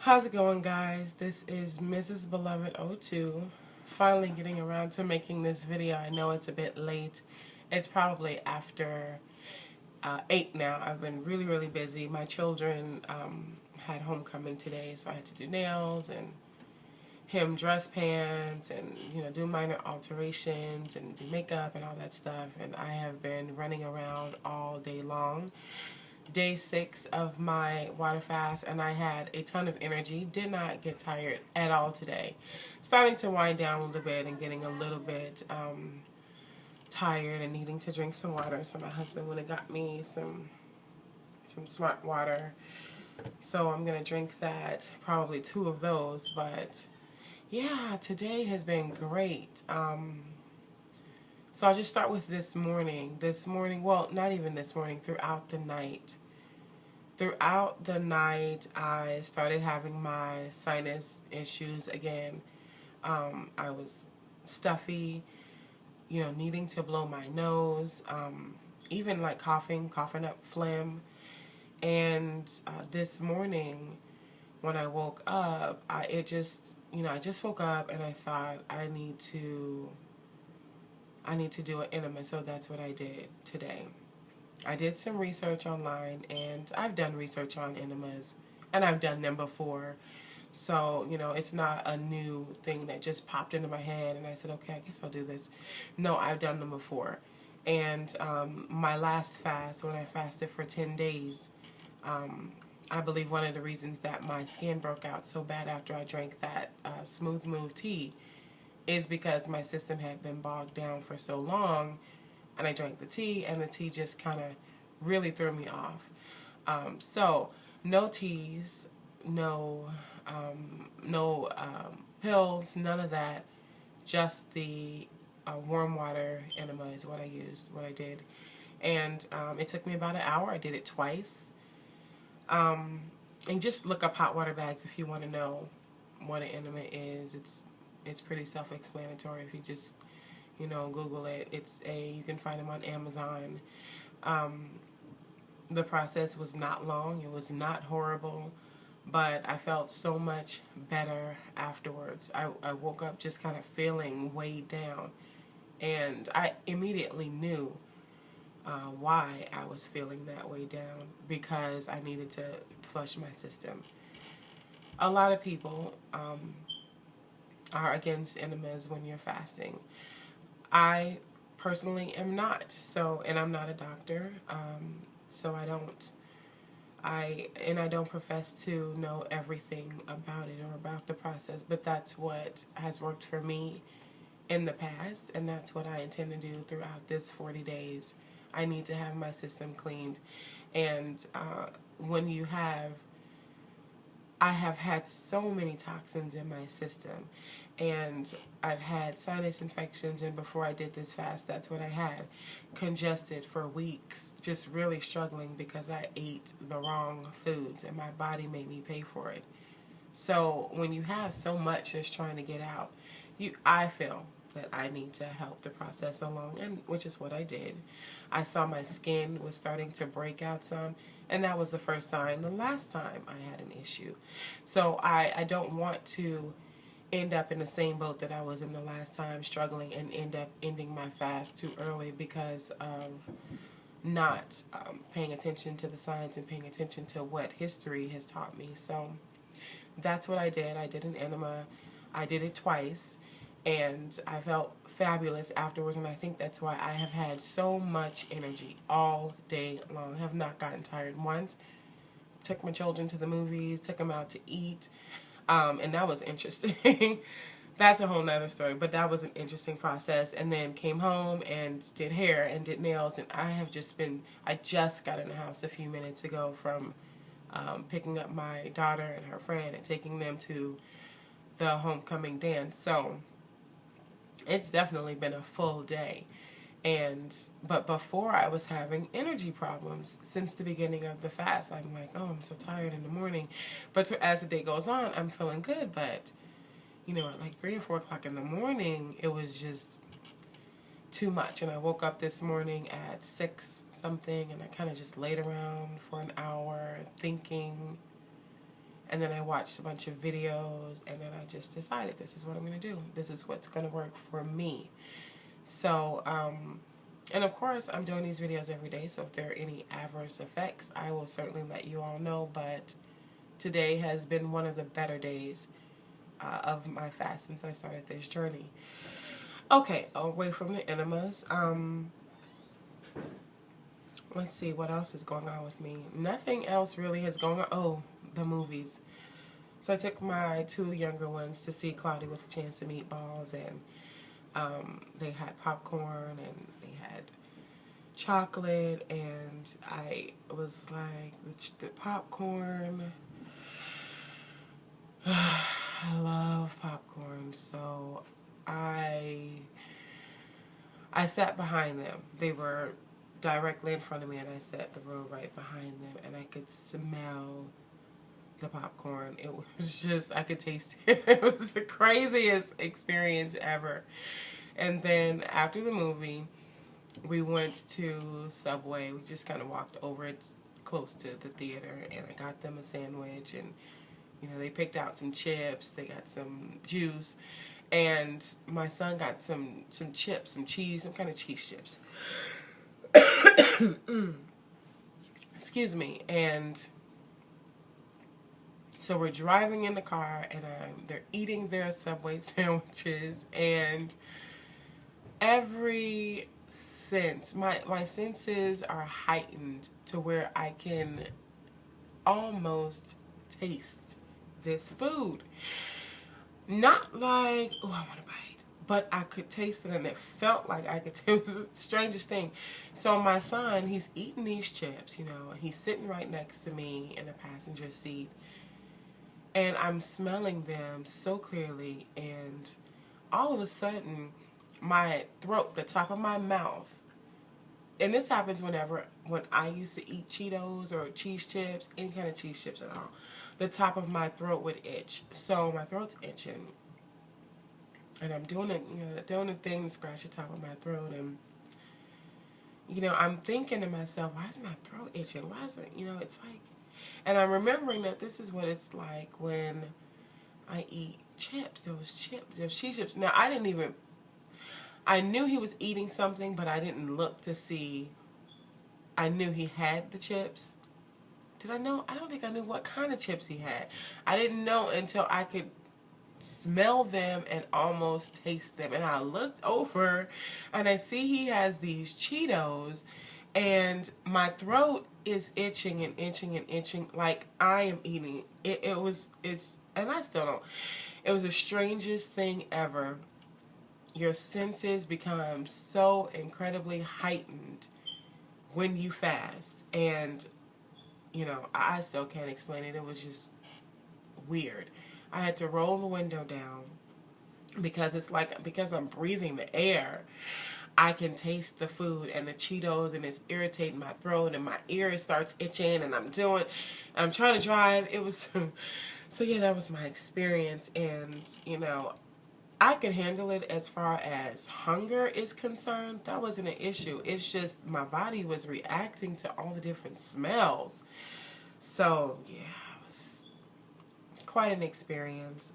How's it going, guys? This is Mrs. Beloved 02. Finally getting around to making this video. I know it's a bit late. It's probably after 8 now. I've been really busy. My children had homecoming today, so I had to do nails and hem dress pants and do minor alterations and do makeup and all that stuff. And I have been running around all day long. Day 6 of my water fast, and I had a ton of energy. Did not get tired at all today. Starting to wind down a little bit and getting a little bit tired and needing to drink some water. So my husband went and got me some smart water. So I'm gonna drink that, probably 2 of those. But yeah, today has been great. So I'll just start with this morning. This morning, well, not even this morning, throughout the night. Throughout the night, I started having my sinus issues again. I was stuffy, needing to blow my nose, even like coughing up phlegm. And this morning, when I woke up, I just woke up and I thought I need to do an enema, so that's what I did today. I did some research online, and I've done research on enemas, and I've done them before. So, it's not a new thing that just popped into my head, and I said, okay, I guess I'll do this. No, I've done them before. And my last fast, when I fasted for 10 days, I believe one of the reasons that my skin broke out so bad after I drank that Smooth Move tea is because my system had been bogged down for so long, and I drank the tea, and the tea just kind of really threw me off. So no teas, no pills, none of that. Just the warm water enema is what I used, what I did. And it took me about an hour. I did it twice. And just look up hot water bags if you want to know what an enema is. It's pretty self-explanatory if you just, Google it. You can find them on Amazon. The process was not long. It was not horrible, but I felt so much better afterwards. I woke up just kind of feeling weighed down, and I immediately knew why I was feeling that way down, because I needed to flush my system. A lot of people are against enemas when you're fasting. I personally am not. So, and I'm not a doctor. So I don't profess to know everything about it or about the process, but that's what has worked for me in the past, and that's what I intend to do throughout this 40 days. I need to have my system cleaned. And I have had so many toxins in my system, and I've had sinus infections, and before I did this fast, that's what I had. Congested for weeks, just really struggling because I ate the wrong foods, and my body made me pay for it. So when you have so much that's trying to get out, I feel that I need to help the process along, and which is what I did. I saw my skin was starting to break out some, and that was the first sign the last time I had an issue. So I don't want to end up in the same boat that I was in the last time, struggling, and end up ending my fast too early because of not paying attention to the science and paying attention to what history has taught me. So that's what I did. I did an enema. I did it twice, and I felt fabulous afterwards, and I think that's why I have had so much energy all day long. I have not gotten tired once. Took my children to the movies, took them out to eat, and that was interesting. That's a whole nother story, but that was an interesting process. And then came home and did hair and did nails, and I just got in the house a few minutes ago from picking up my daughter and her friend and taking them to the homecoming dance. So it's definitely been a full day. But before, I was having energy problems since the beginning of the fast. I'm like, oh, I'm so tired in the morning. But as the day goes on, I'm feeling good. But, at like 3 or 4 o'clock in the morning, it was just too much. And I woke up this morning at 6 something, and I kind of just laid around for an hour thinking. And then I watched a bunch of videos, and then I just decided this is what I'm going to do. This is what's going to work for me. So, and of course, I'm doing these videos every day, so if there are any adverse effects, I will certainly let you all know. But today has been one of the better days of my fast since I started this journey. Okay, away from the enemas. Let's see what else is going on with me. Nothing else really has gone on. Oh, the movies. So I took my 2 younger ones to see Cloudy with a Chance of Meatballs, and they had popcorn and they had chocolate, and I was like, the popcorn. I love popcorn, so I sat behind them. They were directly in front of me, and I sat the row right behind them, and I could smell the popcorn. It was just, I could taste it. It was the craziest experience ever. And then after the movie, we went to Subway. We just kind of walked over. It's close to the theater, and I got them a sandwich, and you know, they picked out some chips, they got some juice, and my son got some chips, some cheese, some kind of cheese chips. Excuse me. And so we're driving in the car, and they're eating their Subway sandwiches, and every sense, my senses are heightened to where I can almost taste this food. Not like, oh, I want to bite, but I could taste it, and it felt like I could taste it. It was the strangest thing. So my son, he's eating these chips, you know, and he's sitting right next to me in the passenger seat, and I'm smelling them so clearly, and all of a sudden, my throat, the top of my mouth, and this happens when I used to eat Cheetos or cheese chips, any kind of cheese chips at all, the top of my throat would itch. So my throat's itching, and I'm doing it, you know, doing the thing to scratch the top of my throat, and you know, I'm thinking to myself, why is my throat itching? Why is it, you know, it's like, and I'm remembering that this is what it's like when I eat chips, those cheese chips. Now, I knew he was eating something, but I didn't look to see. I knew he had the chips. Did I know? I don't think I knew what kind of chips he had. I didn't know until I could smell them and almost taste them. And I looked over, and I see he has these Cheetos, and my throat is itching and itching and itching like I am eating. And I still don't. It was the strangest thing ever. Your senses become so incredibly heightened when you fast, and you know, I still can't explain it. It was just weird. I had to roll the window down because it's like, because I'm breathing the air, I can taste the food and the Cheetos, and it's irritating my throat, and my ear starts itching, and I'm trying to drive. It was so yeah, that was my experience. And you know, I could handle it as far as hunger is concerned. That wasn't an issue. It's just my body was reacting to all the different smells. So, yeah, it was quite an experience.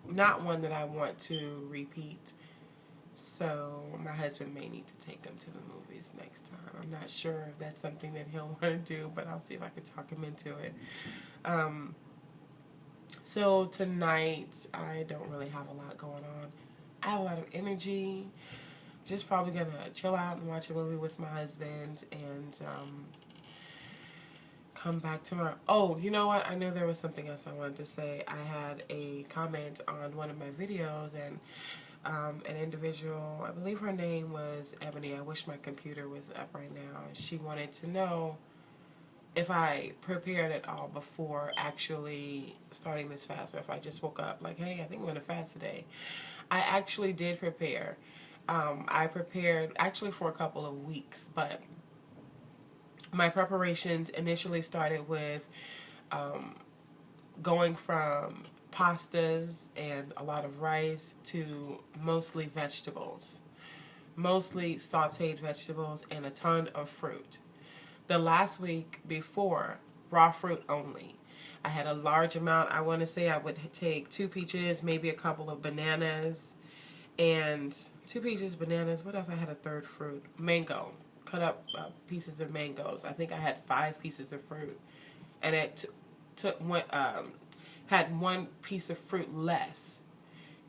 Not one that I want to repeat. So, my husband may need to take him to the movies next time. I'm not sure if that's something that he'll want to do, but I'll see if I can talk him into it. So tonight, I don't really have a lot going on. I have a lot of energy. Just probably going to chill out and watch a movie with my husband, and come back tomorrow. Oh, you know what? I know there was something else I wanted to say. I had a comment on one of my videos, and an individual, I believe her name was Ebony. I wish my computer was up right now. She wanted to know if I prepared at all before actually starting this fast, or if I just woke up like, hey, I think I'm going to fast today. I actually did prepare. I prepared actually for a couple of weeks, but my preparations initially started with going from pastas and a lot of rice to mostly vegetables, mostly sauteed vegetables, and a ton of fruit. The last week before, raw fruit only. I had a large amount. I want to say I would take 2 peaches, maybe a couple of bananas, and 2 peaches, bananas. What else? I had a third fruit. Mango. Cut up pieces of mangoes. I think I had 5 pieces of fruit. And it took one, had 1 piece of fruit less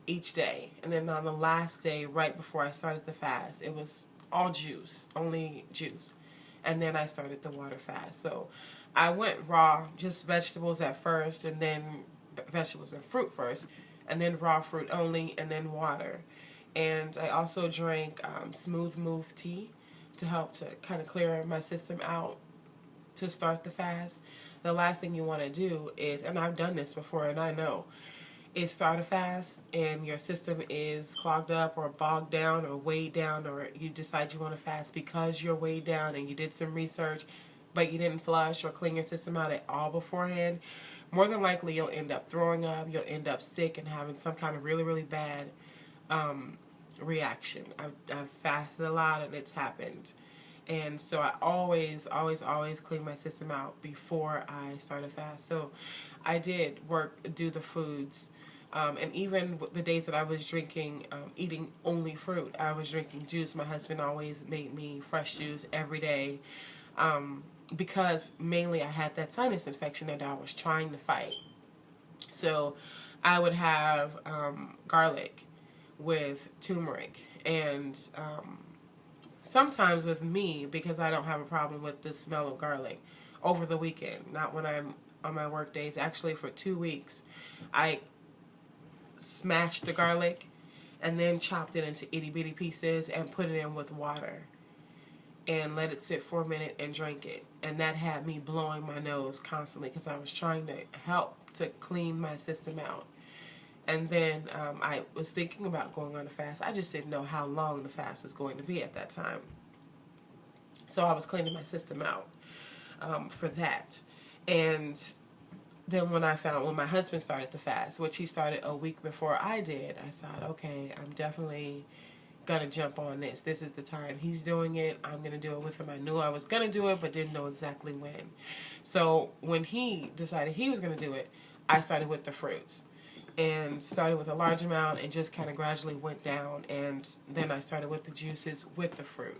each day. And then on the last day, right before I started the fast, it was all juice, only juice. And then I started the water fast. So I went raw, just vegetables at first, and then vegetables and fruit first, and then raw fruit only, and then water. And I also drank smooth move tea to help to kind of clear my system out to start the fast. The last thing you want to do is, and I've done this before and I know, is start a fast and your system is clogged up or bogged down or weighed down, or you decide you want to fast because you're weighed down and you did some research but you didn't flush or clean your system out at all beforehand. More than likely you'll end up throwing up, you'll end up sick and having some kind of really, really bad reaction. I've fasted a lot and it's happened. And so I always clean my system out before I start a fast. So I did do the foods. And even the days that I was drinking, eating only fruit, I was drinking juice. My husband always made me fresh juice every day. Because mainly I had that sinus infection that I was trying to fight. So I would have garlic with turmeric, and sometimes with me, because I don't have a problem with the smell of garlic, over the weekend, not when I'm on my work days. Actually, for 2 weeks, I smashed the garlic and then chopped it into itty bitty pieces and put it in with water and let it sit for a minute and drank it. And that had me blowing my nose constantly because I was trying to help to clean my system out. And then I was thinking about going on a fast. I just didn't know how long the fast was going to be at that time. So I was cleaning my system out for that. And then when my husband started the fast, which he started a week before I did, I thought, okay, I'm definitely going to jump on this. This is the time he's doing it. I'm going to do it with him. I knew I was going to do it, but didn't know exactly when. So when he decided he was going to do it, I started with the fruits. And started with a large amount and just kind of gradually went down. And then I started with the juices with the fruit.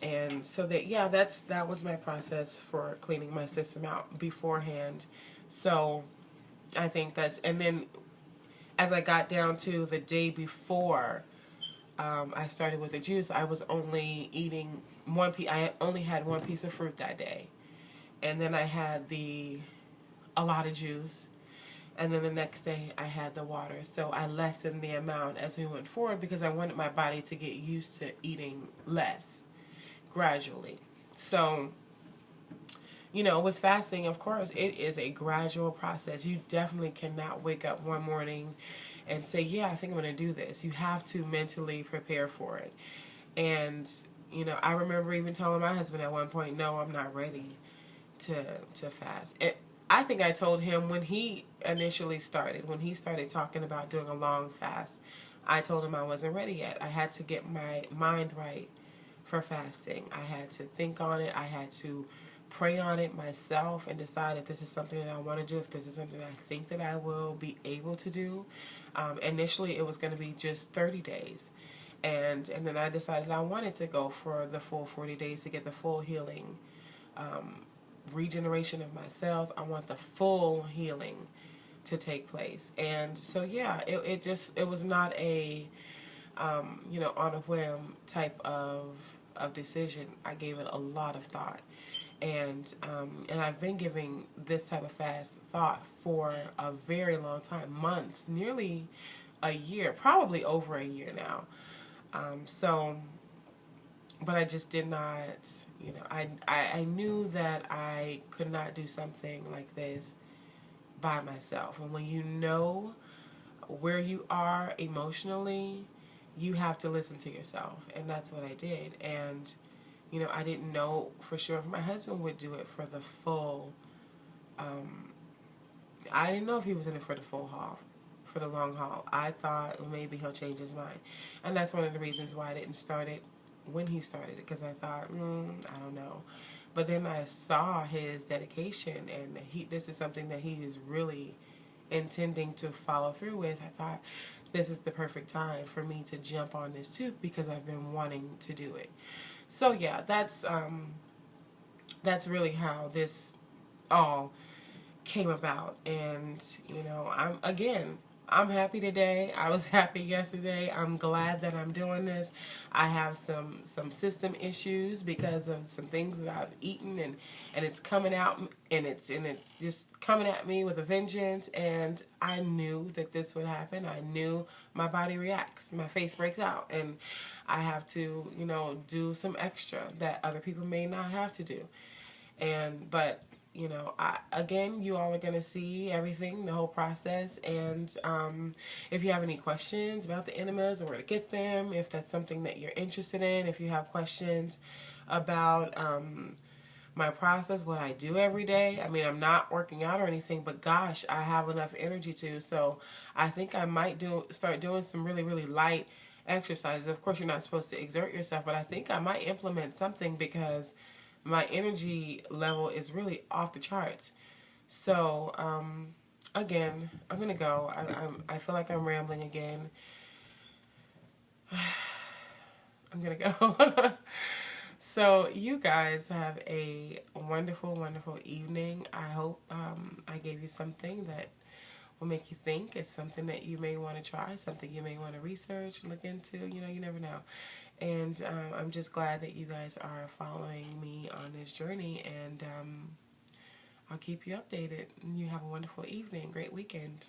And so that was my process for cleaning my system out beforehand. So I think and then as I got down to the day before I started with the juice, I was only eating I only had 1 piece of fruit that day. And then I had a lot of juice. And then the next day I had the water. So I lessened the amount as we went forward because I wanted my body to get used to eating less gradually. So, with fasting, of course, it is a gradual process. You definitely cannot wake up one morning and say, yeah, I think I'm going to do this. You have to mentally prepare for it. And, I remember even telling my husband at one point, no, I'm not ready to fast. I think I told him when he initially started, when he started talking about doing a long fast, I told him I wasn't ready yet. I had to get my mind right for fasting. I had to think on it. I had to pray on it myself and decide if this is something that I want to do, if this is something I think that I will be able to do. Initially, it was going to be just 30 days. And then I decided I wanted to go for the full 40 days to get the full healing, regeneration of my cells. I want the full healing to take place. And so it was not a on a whim type of decision. I gave it a lot of thought, and I've been giving this type of fast thought for a very long time, months, nearly a year, probably over a year now. But I just did not, I knew that I could not do something like this by myself. And when you know where you are emotionally, you have to listen to yourself. And that's what I did. And, I didn't know for sure if my husband would do it for the full, I didn't know if he was in it for the full haul, for the long haul. I thought maybe he'll change his mind. And that's one of the reasons why I didn't start it when he started it, because I thought, I don't know. But then I saw his dedication, and this is something that he is really intending to follow through with. I thought this is the perfect time for me to jump on this too, because I've been wanting to do it. So yeah, that's really how this all came about. And I'm happy today. I was happy yesterday. I'm glad that I'm doing this. I have some system issues because of some things that I've eaten, and it's coming out, and it's just coming at me with a vengeance. And I knew that this would happen. I knew my body reacts. My face breaks out, and I have to, do some extra that other people may not have to do. But you all are going to see everything, the whole process. And if you have any questions about the enemas or where to get them, if that's something that you're interested in, if you have questions about my process, what I do every day. I mean, I'm not working out or anything, but gosh, I have enough energy to. So I think I might start doing some really, really light exercises. Of course, you're not supposed to exert yourself, but I think I might implement something because my energy level is really off the charts. So, again, I'm going to go. I feel like I'm rambling again. I'm going to go. So, you guys have a wonderful, wonderful evening. I hope I gave you something that will make you think. It's something that you may want to try, something you may want to research, look into. You never know. And I'm just glad that you guys are following me on this journey, and I'll keep you updated. You have a wonderful evening, great weekend.